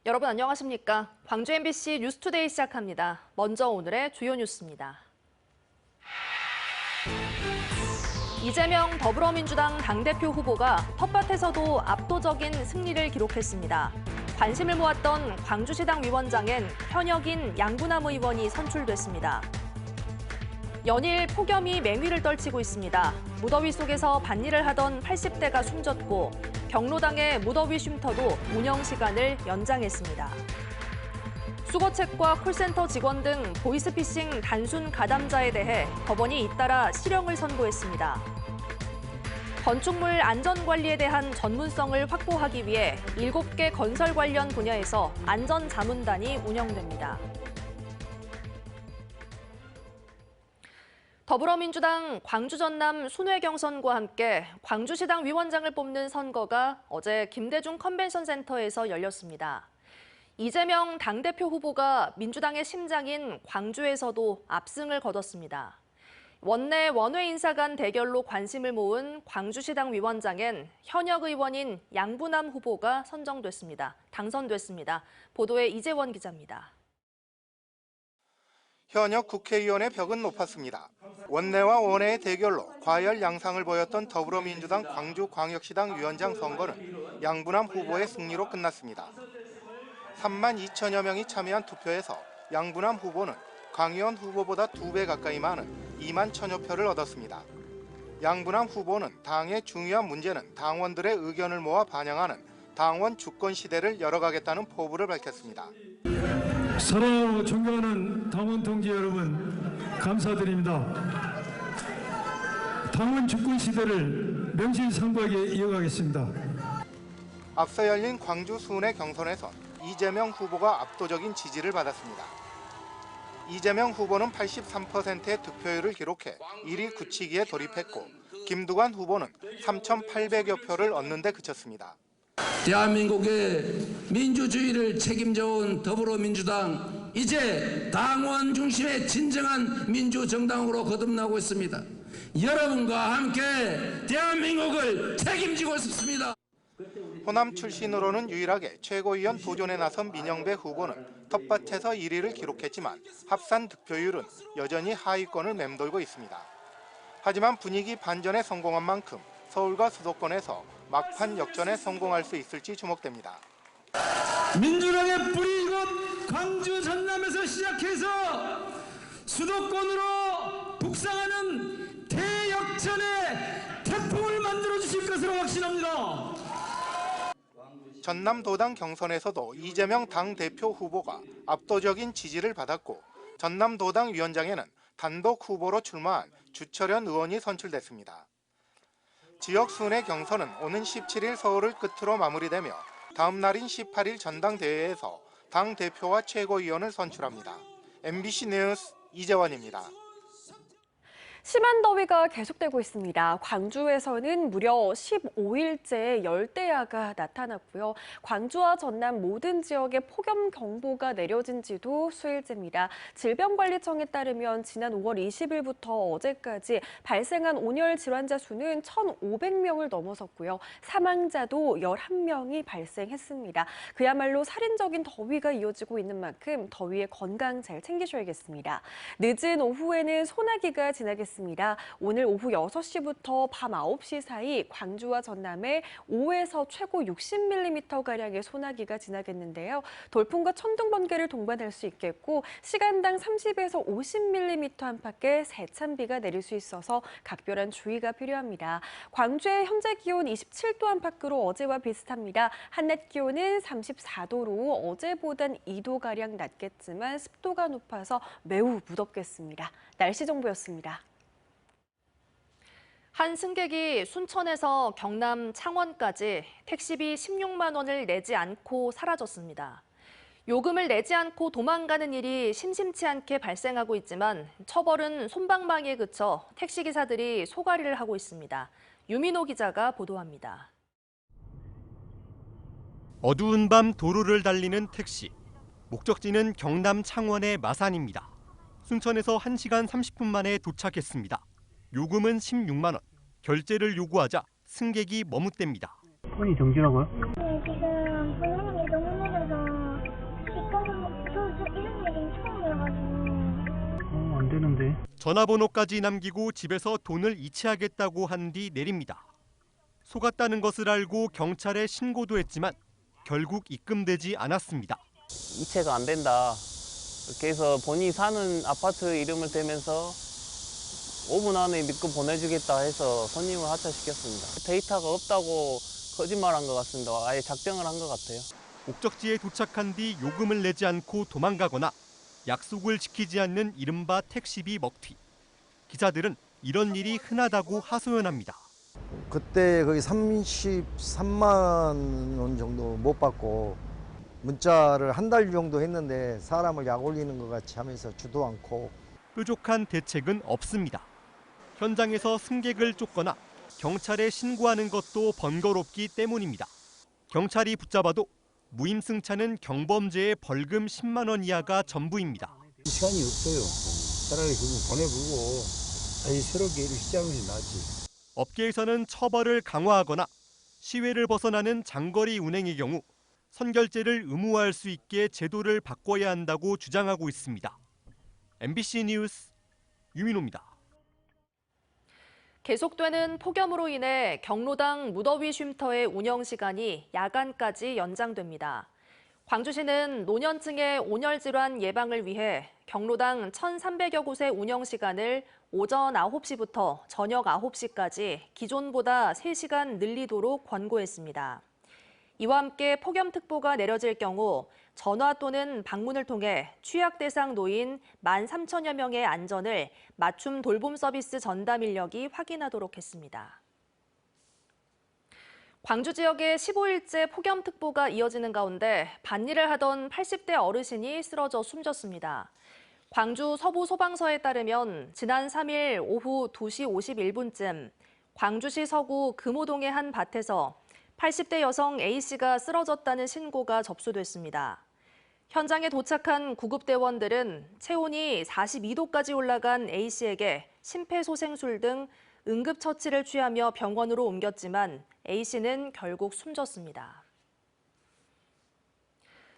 여러분 안녕하십니까? 광주 MBC 뉴스투데이 시작합니다. 먼저 오늘의 주요 뉴스입니다. 이재명 더불어민주당 당대표 후보가 텃밭에서도 압도적인 승리를 기록했습니다. 관심을 모았던 광주시당 위원장엔 현역인 양부남 의원이 선출됐습니다. 연일 폭염이 맹위를 떨치고 있습니다. 무더위 속에서 밭일을 하던 80대가 숨졌고 경로당의 무더위 쉼터도 운영 시간을 연장했습니다. 수거책과 콜센터 직원 등 보이스피싱 단순 가담자에 대해 법원이 잇따라 실형을 선고했습니다. 건축물 안전관리에 대한 전문성을 확보하기 위해 7개 건설 관련 분야에서 안전자문단이 운영됩니다. 더불어민주당 광주 전남 순회 경선과 함께 광주시당 위원장을 뽑는 선거가 어제 김대중 컨벤션 센터에서 열렸습니다. 이재명 당대표 후보가 민주당의 심장인 광주에서도 압승을 거뒀습니다. 원내 원외 인사 간 대결로 관심을 모은 광주시당 위원장엔 현역 의원인 양부남 후보가 당선됐습니다. 보도에 이재원 기자입니다. 현역 국회의원의 벽은 높았습니다. 원내와 원외의 대결로 과열 양상을 보였던 더불어민주당 광주광역시당 위원장 선거는 양부남 후보의 승리로 끝났습니다. 3만 2천여 명이 참여한 투표에서 양부남 후보는 강 의원 후보보다 2배 가까이 많은 2만 1천여 표를 얻었습니다. 양부남 후보는 당의 중요한 문제는 당원들의 의견을 모아 반영하는 당원 주권 시대를 열어가겠다는 포부를 밝혔습니다. 사랑하고 존경하는 당원 동지 여러분, 감사드립니다. 당원 주권 시대를 명실상부하게 이어가겠습니다. 앞서 열린 광주 순회 경선에선 이재명 후보가 압도적인 지지를 받았습니다. 이재명 후보는 83%의 득표율을 기록해 1위 굳히기에 돌입했고 김두관 후보는 3,800여 표를 얻는 데 그쳤습니다. 대한민국의 민주주의를 책임져온 더불어민주당, 이제 당원 중심의 진정한 민주정당으로 거듭나고 있습니다. 여러분과 함께 대한민국을 책임지고 싶습니다. 호남 출신으로는 유일하게 최고위원 도전에 나선 민영배 후보는 텃밭에서 1위를 기록했지만 합산 득표율은 여전히 하위권을 맴돌고 있습니다. 하지만 분위기 반전에 성공한 만큼 서울과 수도권에서 막판 역전에 성공할 수 있을지 주목됩니다. 민주당의 뿌리 이곳 광주 전남에서 시작해서 수도권으로 북상하는 대역전의 태풍을 만들어주실 것으로 확신합니다. 전남도당 경선에서도 이재명 당대표 후보가 압도적인 지지를 받았고 전남도당 위원장에는 단독 후보로 출마한 주철현 의원이 선출됐습니다. 지역 순회 경선은 오는 17일 서울을 끝으로 마무리되며 다음 날인 18일 전당대회에서 당대표와 최고위원을 선출합니다. MBC 뉴스 이재원입니다. 심한 더위가 계속되고 있습니다. 광주에서는 무려 15일째 열대야가 나타났고요. 광주와 전남 모든 지역에 폭염경보가 내려진 지도 수일째입니다. 질병관리청에 따르면 지난 5월 20일부터 어제까지 발생한 온열 질환자 수는 1,500명을 넘어섰고요. 사망자도 11명이 발생했습니다. 그야말로 살인적인 더위가 이어지고 있는 만큼 더위에 건강 잘 챙기셔야겠습니다. 늦은 오후에는 소나기가 지나겠습니다. 오늘 오후 6시부터 밤 9시 사이 광주와 전남에 5에서 최고 60mm가량의 소나기가 지나겠는데요. 돌풍과 천둥, 번개를 동반할 수 있겠고 시간당 30에서 50mm 안팎의 세찬비가 내릴 수 있어서 각별한 주의가 필요합니다. 광주의 현재 기온 27도 안팎으로 어제와 비슷합니다. 한낮 기온은 34도로 어제보단 2도가량 낮겠지만 습도가 높아서 매우 무덥겠습니다. 날씨 정보였습니다. 한 승객이 순천에서 경남 창원까지 택시비 16만 원을 내지 않고 사라졌습니다. 요금을 내지 않고 도망가는 일이 심심치 않게 발생하고 있지만 처벌은 솜방망이에 그쳐 택시기사들이 소가리를 하고 있습니다. 유민호 기자가 보도합니다. 어두운 밤 도로를 달리는 택시. 목적지는 경남 창원의 마산입니다. 순천에서 1시간 30분 만에 도착했습니다. 요금은 16만 원. 결제를 요구하자 승객이 머뭇댑니다. 폰이 정지라고요? 네, 지금 분량이 너무 내려서 저 이런 얘기는 처음 들어가지고. 안 되는데. 전화번호까지 남기고 집에서 돈을 이체하겠다고 한 뒤 내립니다. 속았다는 것을 알고 경찰에 신고도 했지만 결국 입금되지 않았습니다. 이체가 안 된다. 그래서 본인이 사는 아파트 이름을 대면서 5분 안에 입금 보내주겠다 해서 손님을 하차시켰습니다. 데이터가 없다고 거짓말한 것 같습니다. 아예 작정을 한 것 같아요. 목적지에 도착한 뒤 요금을 내지 않고 도망가거나 약속을 지키지 않는 이른바 택시비 먹튀. 기자들은 이런 일이 흔하다고 하소연합니다. 그때 거의 33만 원 정도 못 받고 문자를 한 달 정도 했는데 사람을 약 올리는 것 같이 하면서 주도 않고. 뾰족한 대책은 없습니다. 현장에서 승객을 쫓거나 경찰에 신고하는 것도 번거롭기 때문입니다. 경찰이 붙잡아도 무임승차는 경범죄의 벌금 10만 원 이하가 전부입니다. 시간이 없어요. 차라리 그거 보내보고 다시 새롭게 일을 시작하는 게 낫지. 업계에서는 처벌을 강화하거나 시외를 벗어나는 장거리 운행의 경우 선결제를 의무화할 수 있게 제도를 바꿔야 한다고 주장하고 있습니다. MBC 뉴스 유민호입니다. 계속되는 폭염으로 인해 경로당 무더위 쉼터의 운영 시간이 야간까지 연장됩니다. 광주시는 노년층의 온열 질환 예방을 위해 경로당 1,300여 곳의 운영 시간을 오전 9시부터 저녁 9시까지 기존보다 3시간 늘리도록 권고했습니다. 이와 함께 폭염특보가 내려질 경우 전화 또는 방문을 통해 취약 대상 노인 13,000여 명의 안전을 맞춤 돌봄 서비스 전담 인력이 확인하도록 했습니다. 광주 지역에 15일째 폭염특보가 이어지는 가운데 밭일을 하던 80대 어르신이 쓰러져 숨졌습니다. 광주 서부 소방서에 따르면 지난 3일 오후 2시 51분쯤 광주시 서구 금호동의 한 밭에서 80대 여성 A씨가 쓰러졌다는 신고가 접수됐습니다. 현장에 도착한 구급대원들은 체온이 42도까지 올라간 A씨에게 심폐소생술 등 응급처치를 취하며 병원으로 옮겼지만 A씨는 결국 숨졌습니다.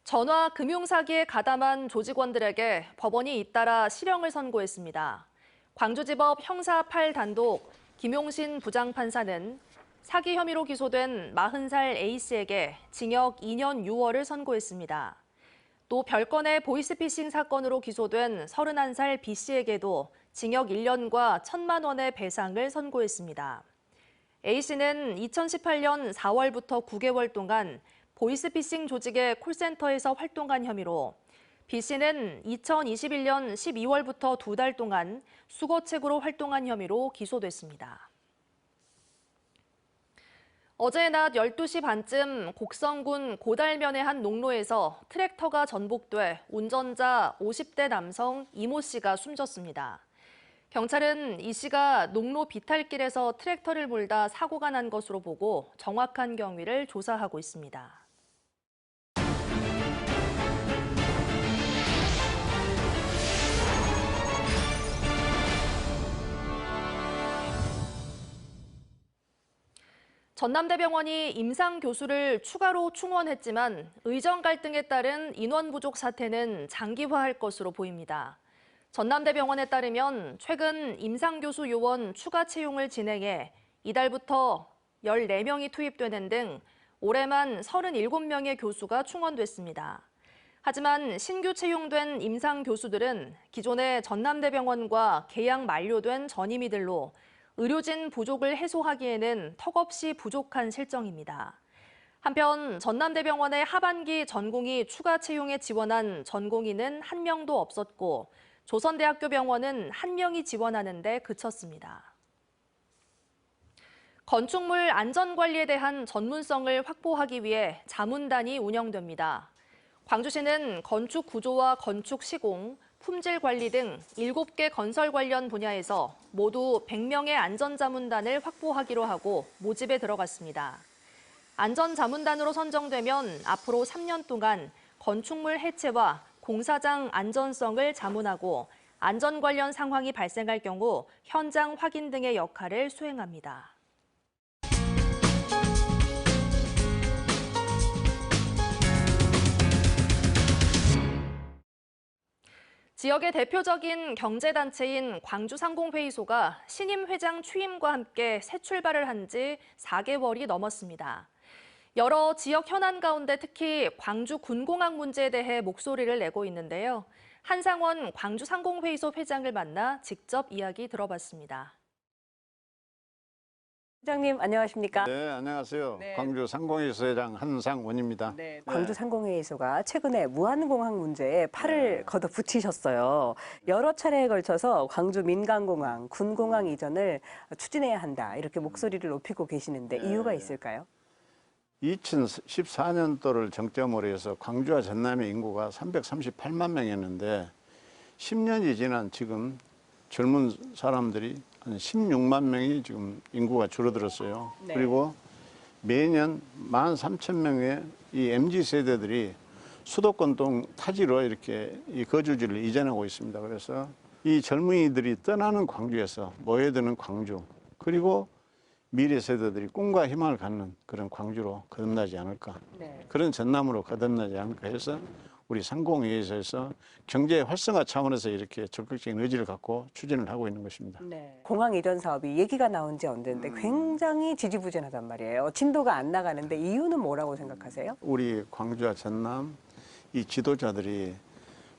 전화 금융사기에 가담한 조직원들에게 법원이 잇따라 실형을 선고했습니다. 광주지법 형사 8단독 김용신 부장판사는 사기 혐의로 기소된 40살 A씨에게 징역 2년 6월을 선고했습니다. 또 별건의 보이스피싱 사건으로 기소된 31살 B씨에게도 징역 1년과 1,000만 원의 배상을 선고했습니다. A씨는 2018년 4월부터 9개월 동안 보이스피싱 조직의 콜센터에서 활동한 혐의로 B씨는 2021년 12월부터 2달 동안 수거책으로 활동한 혐의로 기소됐습니다. 어제 낮 12시 반쯤 곡성군 고달면의 한 농로에서 트랙터가 전복돼 운전자 50대 남성 이모 씨가 숨졌습니다. 경찰은 이 씨가 농로 비탈길에서 트랙터를 몰다 사고가 난 것으로 보고 정확한 경위를 조사하고 있습니다. 전남대병원이 임상 교수를 추가로 충원했지만 의정 갈등에 따른 인원 부족 사태는 장기화할 것으로 보입니다. 전남대병원에 따르면 최근 임상교수 요원 추가 채용을 진행해 이달부터 14명이 투입되는 등 올해만 37명의 교수가 충원됐습니다. 하지만 신규 채용된 임상교수들은 기존의 전남대병원과 계약 만료된 전임의들로 의료진 부족을 해소하기에는 턱없이 부족한 실정입니다. 한편 전남대병원의 하반기 전공의 추가 채용에 지원한 전공의는 1명도 없었고 조선대학교 병원은 1명이 지원하는 데 그쳤습니다. 건축물 안전관리에 대한 전문성을 확보하기 위해 자문단이 운영됩니다. 광주시는 건축 구조와 건축 시공, 품질 관리 등 7개 건설 관련 분야에서 모두 100명의 안전자문단을 확보하기로 하고 모집에 들어갔습니다. 안전자문단으로 선정되면 앞으로 3년 동안 건축물 해체와 공사장 안전성을 자문하고 안전 관련 상황이 발생할 경우 현장 확인 등의 역할을 수행합니다. 지역의 대표적인 경제단체인 광주상공회의소가 신임 회장 취임과 함께 새 출발을 한 지 4개월이 넘었습니다. 여러 지역 현안 가운데 특히 광주 군공항 문제에 대해 목소리를 내고 있는데요. 한상원 광주상공회의소 회장을 만나 직접 이야기 들어봤습니다. 회장님 안녕하십니까? 네, 안녕하세요. 네. 광주 상공회의소 회장 한상원입니다. 네, 광주 상공회의소가 최근에 무안공항 문제에 팔을 걷어붙이셨어요. 여러 차례에 걸쳐서 광주 민간공항, 군공항 이전을 추진해야 한다 이렇게 목소리를 높이고 계시는데 이유가 있을까요? 2014년도를 정점으로 해서 광주와 전남의 인구가 338만 명이었는데 10년이 지난 지금 젊은 사람들이 한 16만 명이 지금 인구가 줄어들었어요. 네. 그리고 매년 13,000명의 이 MZ세대들이 수도권 동 타지로 이렇게 이 거주지를 이전하고 있습니다. 그래서 이 젊은이들이 떠나는 광주에서 모여드는 광주, 그리고 미래 세대들이 꿈과 희망을 갖는 그런 광주로 거듭나지 않을까. 네. 그런 전남으로 거듭나지 않을까 해서 우리 상공회의소에서 경제 활성화 차원에서 이렇게 적극적인 의지를 갖고 추진을 하고 있는 것입니다. 네. 공항 이전 사업이 얘기가 나온 지 언젠데 굉장히 지지부진하단 말이에요. 진도가 안 나가는데 이유는 뭐라고 생각하세요? 우리 광주와 전남 이 지도자들이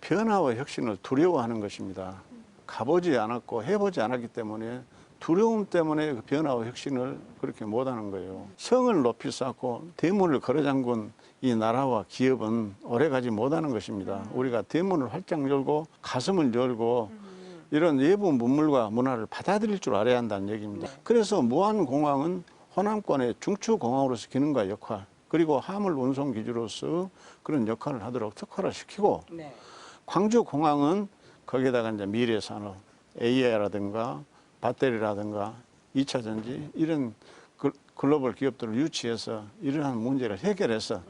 변화와 혁신을 두려워하는 것입니다. 가보지 않았고 해보지 않았기 때문에 두려움 때문에 그 변화와 혁신을 그렇게 못하는 거예요. 성을 높이 쌓고 대문을 걸어 잠근 이 나라와 기업은 오래가지 못하는 것입니다. 우리가 대문을 활짝 열고 가슴을 열고 이런 외부 문물과 문화를 받아들일 줄 알아야 한다는 얘기입니다. 그래서 무안공항은 호남권의 중추공항으로서 기능과 역할, 그리고 화물 운송 기지로서 그런 역할을 하도록 특화시키고, 네. 광주공항은 거기에다가 이제 미래산업, AI라든가 배터리라든가 2차 전지 이런 글로벌 기업들을 유치해서 이러한 문제를 해결해서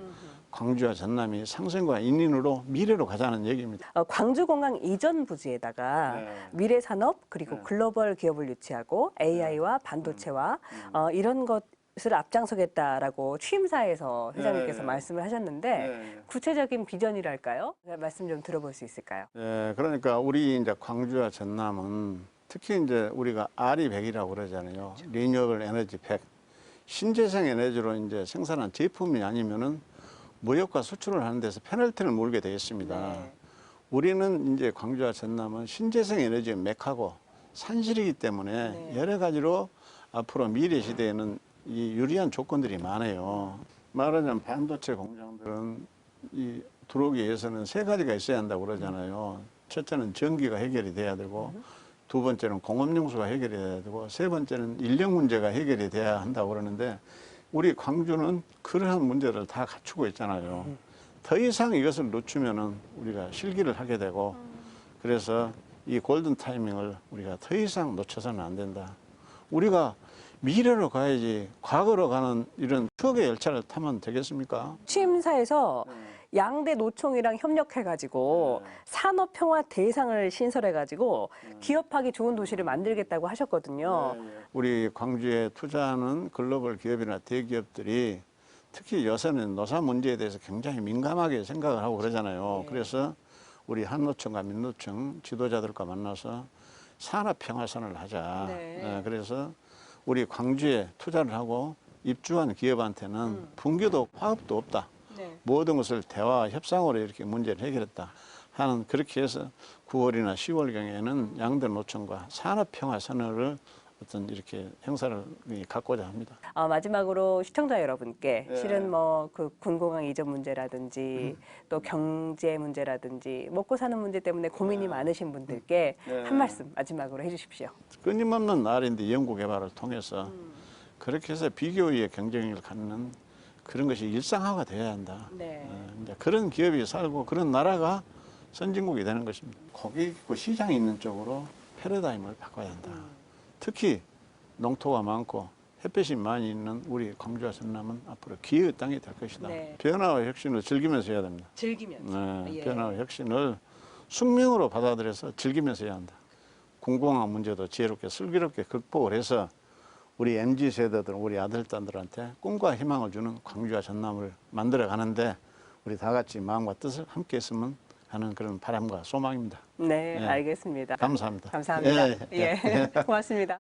광주와 전남이 상생과 인인으로 미래로 가자는 얘기입니다. 광주공항 이전 부지에다가 미래산업 그리고 글로벌 기업을 유치하고 AI와 반도체와 이런 것을 앞장서겠다라고 취임사에서 회장님께서 말씀을 하셨는데 구체적인 비전이랄까요? 말씀 좀 들어볼 수 있을까요? 네, 그러니까 우리 이제 광주와 전남은 특히 이제 우리가 RE100이라고 그러잖아요. 리뉴얼 에너지 100. 신재생 에너지로 이제 생산한 제품이 아니면은 무역과 수출을 하는 데서 페널티를 물게 되어 있습니다. 우리는 이제 광주와 전남은 신재생 에너지의 맥하고 산실이기 때문에 여러 가지로 앞으로 미래 시대에는 이 유리한 조건들이 많아요. 말하자면 반도체 공장들은 이 들어오기 위해서는 세 가지가 있어야 한다고 그러잖아요. 첫째는 전기가 해결이 돼야 되고, 두 번째는 공업용수가 해결이 돼야 되고, 세 번째는 인력 문제가 해결이 돼야 한다고 그러는데 우리 광주는 그러한 문제를 다 갖추고 있잖아요. 더 이상 이것을 놓치면은 우리가 실기를 하게 되고, 그래서 이 골든 타이밍을 우리가 더 이상 놓쳐서는 안 된다. 우리가 미래로 가야지 과거로 가는 이런 추억의 열차를 타면 되겠습니까? 취임사에서 양대 노총이랑 협력해가지고 산업평화 대상을 신설해가지고 기업하기 좋은 도시를 만들겠다고 하셨거든요. 우리 광주에 투자하는 글로벌 기업이나 대기업들이 특히 요새는 노사 문제에 대해서 굉장히 민감하게 생각을 하고 그러잖아요. 그래서 우리 한노총과 민노총 지도자들과 만나서 산업평화선을 하자. 그래서 우리 광주에 투자를 하고 입주한 기업한테는 분규도 화업도 없다. 모든 것을 대화와 협상으로 이렇게 문제를 해결했다 하는, 그렇게 해서 9월이나 10월경에는 양대 노총과 산업평화선언을 어떤 이렇게 행사를 갖고자 합니다. 마지막으로 시청자 여러분께 실은 뭐 그 군공항 이전 문제라든지 또 경제 문제라든지 먹고 사는 문제 때문에 고민이 많으신 분들께 한 말씀 마지막으로 해주십시오. 끊임없는 R&D 연구 개발을 통해서 그렇게 해서 비교의 경쟁력을 갖는 그런 것이 일상화가 되어야 한다. 이제 그런 기업이 살고 그런 나라가 선진국이 되는 것입니다. 고객 있고 시장이 있는 쪽으로 패러다임을 바꿔야 한다. 특히 농토가 많고 햇볕이 많이 있는 우리 광주와 전남은 앞으로 기회의 땅이 될 것이다. 변화와 혁신을 즐기면서 해야 됩니다. 즐기면서. 변화와 혁신을 숙명으로 받아들여서 즐기면서 해야 한다. 공공항 문제도 지혜롭게 슬기롭게 극복을 해서 우리 MZ세대들, 우리 아들딸들한테 꿈과 희망을 주는 광주와 전남을 만들어 가는데 우리 다 같이 마음과 뜻을 함께 했으면 하는 그런 바람과 소망입니다. 네, 예. 알겠습니다. 감사합니다. 감사합니다. 예, 고맙습니다.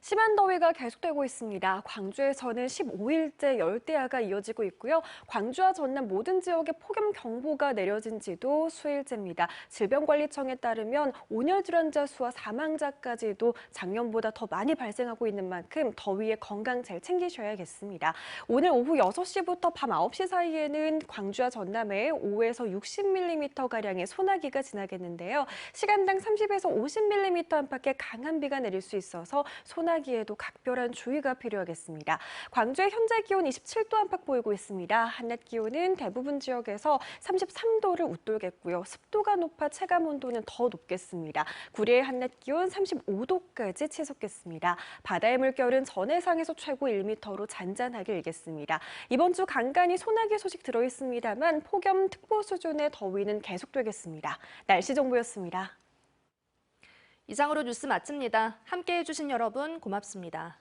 심한 더위가 계속되고 있습니다. 광주에서는 15일째 열대야가 이어지고 있고요. 광주와 전남 모든 지역에 폭염경보가 내려진 지도 수일째입니다. 질병관리청에 따르면 온열 질환자 수와 사망자까지도 작년보다 더 많이 발생하고 있는 만큼 더위에 건강 잘 챙기셔야겠습니다. 오늘 오후 6시부터 밤 9시 사이에는 광주와 전남에 5에서 60mm가량의 소나기가 지나겠는데요. 시간당 30에서 50mm 안팎의 강한 비가 내릴 수 있어서 소나기에도 각별한 주의가 필요하겠습니다. 광주의 현재 기온 27도 안팎 보이고 있습니다. 한낮 기온은 대부분 지역에서 33도를 웃돌겠고요. 습도가 높아 체감 온도는 더 높겠습니다. 구리의 한낮 기온 35도까지 치솟겠습니다. 바다의 물결은 전해상에서 최고 1m로 잔잔하게 일겠습니다. 이번 주 간간히 소나기 소식 들어있습니다만 폭염특보 수준의 더위는 계속되겠습니다. 날씨 정보였습니다. 이상으로 뉴스 마칩니다. 함께해 주신 여러분 고맙습니다.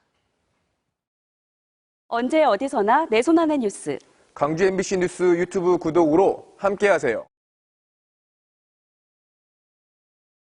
언제 어디서나 내 손 안의 뉴스. 광주 MBC 뉴스 유튜브 구독으로 함께하세요.